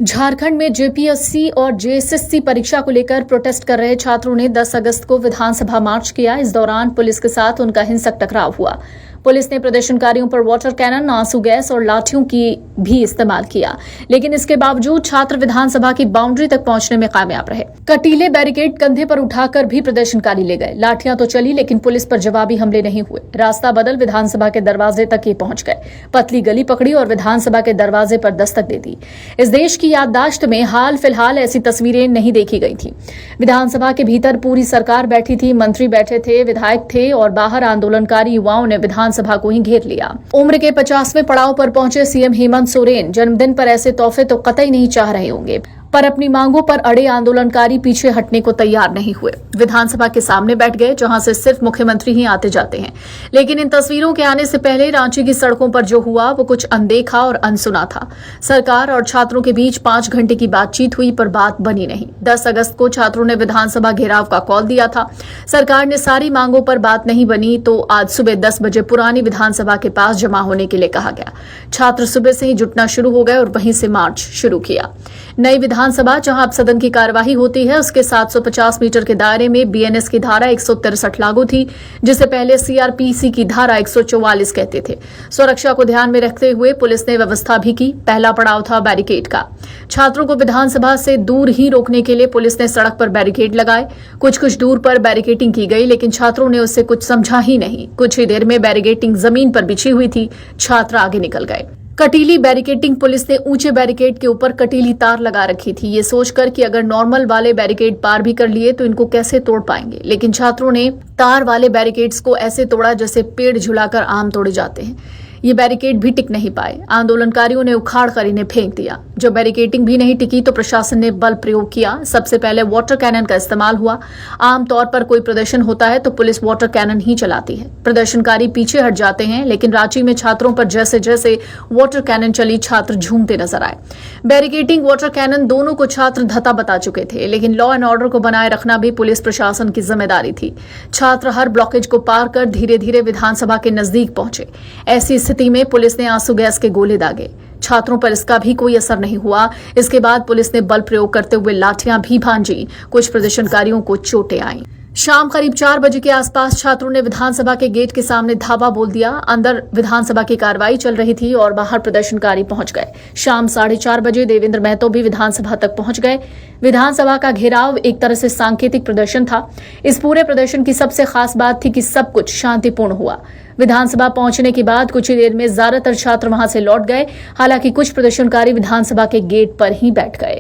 झारखंड में जेपीएससी और जेएसएससी परीक्षा को लेकर प्रोटेस्ट कर रहे छात्रों ने 10 अगस्त को विधानसभा मार्च किया। इस दौरान पुलिस के साथ उनका हिंसक टकराव हुआ। पुलिस ने प्रदर्शनकारियों पर वाटर कैनन, आंसू गैस और लाठियों की भी इस्तेमाल किया, लेकिन इसके बावजूद छात्र विधानसभा की बाउंड्री तक पहुंचने में कामयाब रहे। कटीले बैरिकेड कंधे पर उठाकर भी प्रदर्शनकारी ले गए। लाठियां तो चली, लेकिन पुलिस पर जवाबी हमले नहीं हुए। रास्ता बदल विधानसभा के दरवाजे तक ये पहुंच गए, पतली गली पकड़ी और विधानसभा के दरवाजे पर दस्तक दे दी। इस देश की याददाश्त में हाल फिलहाल ऐसी तस्वीरें नहीं देखी गई थी। विधानसभा के भीतर पूरी सरकार बैठी थी, मंत्री बैठे थे, विधायक थे और बाहर आंदोलनकारी युवाओं ने विधानसभा को ही घेर लिया। उम्र के 50वें पड़ाव पर पहुंचे सीएम हेमंत सोरेन जन्मदिन पर ऐसे तोहफे तो कतई नहीं चाह रहे होंगे, पर अपनी मांगों पर अड़े आंदोलनकारी पीछे हटने को तैयार नहीं हुए। विधानसभा के सामने बैठ गए, जहां से सिर्फ मुख्यमंत्री ही आते जाते हैं। लेकिन इन तस्वीरों के आने से पहले रांची की सड़कों पर जो हुआ वो कुछ अनदेखा और अनसुना था। सरकार और छात्रों के बीच 5 घंटे की बातचीत हुई, पर बात बनी नहीं। 10 अगस्त को छात्रों ने विधानसभा घेराव का कॉल दिया था। सरकार ने सारी मांगों पर बात नहीं बनी तो आज सुबह 10 बजे पुरानी विधानसभा के पास जमा होने के लिए कहा गया। छात्र सुबह से ही जुटना शुरू हो गए और वहीं से मार्च शुरू किया। नई विधानसभा, जहां अब सदन की कार्यवाही होती है, उसके 750 मीटर के दायरे में बीएनएस की धारा 163 लागू थी, जिसे पहले सीआरपीसी की धारा 144 कहते थे। सुरक्षा को ध्यान में रखते हुए पुलिस ने व्यवस्था भी की। पहला पड़ाव था बैरिकेड का। छात्रों को विधानसभा से दूर ही रोकने के लिए पुलिस ने सड़क पर बैरिकेड लगाए। कुछ दूर पर बैरिकेडिंग की गई, लेकिन छात्रों ने उससे कुछ समझा ही नहीं। कुछ ही देर में बैरिकेडिंग जमीन पर बिछी हुई थी। छात्र आगे निकल गए। कटीली बैरिकेडिंग, पुलिस ने ऊंचे बैरिकेड के ऊपर कटीली तार लगा रखी थी, ये सोचकर कि अगर नॉर्मल वाले बैरिकेड पार भी कर लिए तो इनको कैसे तोड़ पाएंगे। लेकिन छात्रों ने तार वाले बैरिकेड्स को ऐसे तोड़ा जैसे पेड़ झुलाकर आम तोड़े जाते हैं। ये बैरिकेड भी टिक नहीं पाए। आंदोलनकारियों ने उखाड़ कर इन्हें फेंक दिया। जब बैरिकेडिंग भी नहीं टिकी तो प्रशासन ने बल प्रयोग किया। सबसे पहले वाटर कैनन का इस्तेमाल हुआ। आमतौर पर कोई प्रदर्शन होता है तो पुलिस वाटर कैनन ही चलाती है। प्रदर्शनकारी पीछे हट जाते हैं, लेकिन रांची में छात्रों पर जैसे जैसे वाटर कैनन चली, छात्र झूमते नजर आए। बैरिकेडिंग, वाटर कैनन दोनों को छात्र धता बता चुके थे, लेकिन लॉ एंड ऑर्डर को बनाए रखना भी पुलिस प्रशासन की जिम्मेदारी थी। छात्र हर ब्लॉकेज को पार कर धीरे धीरे विधानसभा के नजदीक पहुंचे। ऐसी स्थिति में पुलिस ने आंसू गैस के गोले दागे। छात्रों पर इसका भी कोई असर नहीं हुआ। इसके बाद पुलिस ने बल प्रयोग करते हुए लाठियां भी भांजी। कुछ प्रदर्शनकारियों को चोटें आईं। शाम करीब 4 बजे के आसपास छात्रों ने विधानसभा के गेट के सामने धावा बोल दिया। अंदर विधानसभा की कार्रवाई चल रही थी और बाहर प्रदर्शनकारी पहुंच गए। शाम 4:30 बजे देवेंद्र महतो भी विधानसभा तक पहुंच गए। विधानसभा का घेराव एक तरह से सांकेतिक प्रदर्शन था। इस पूरे प्रदर्शन की सबसे खास बात थी कि सब कुछ शांतिपूर्ण हुआ। विधानसभा पहुंचने के बाद कुछ ही देर में ज्यादातर छात्र वहां से लौट गए। हालांकि कुछ प्रदर्शनकारी विधानसभा के गेट पर ही बैठ गए।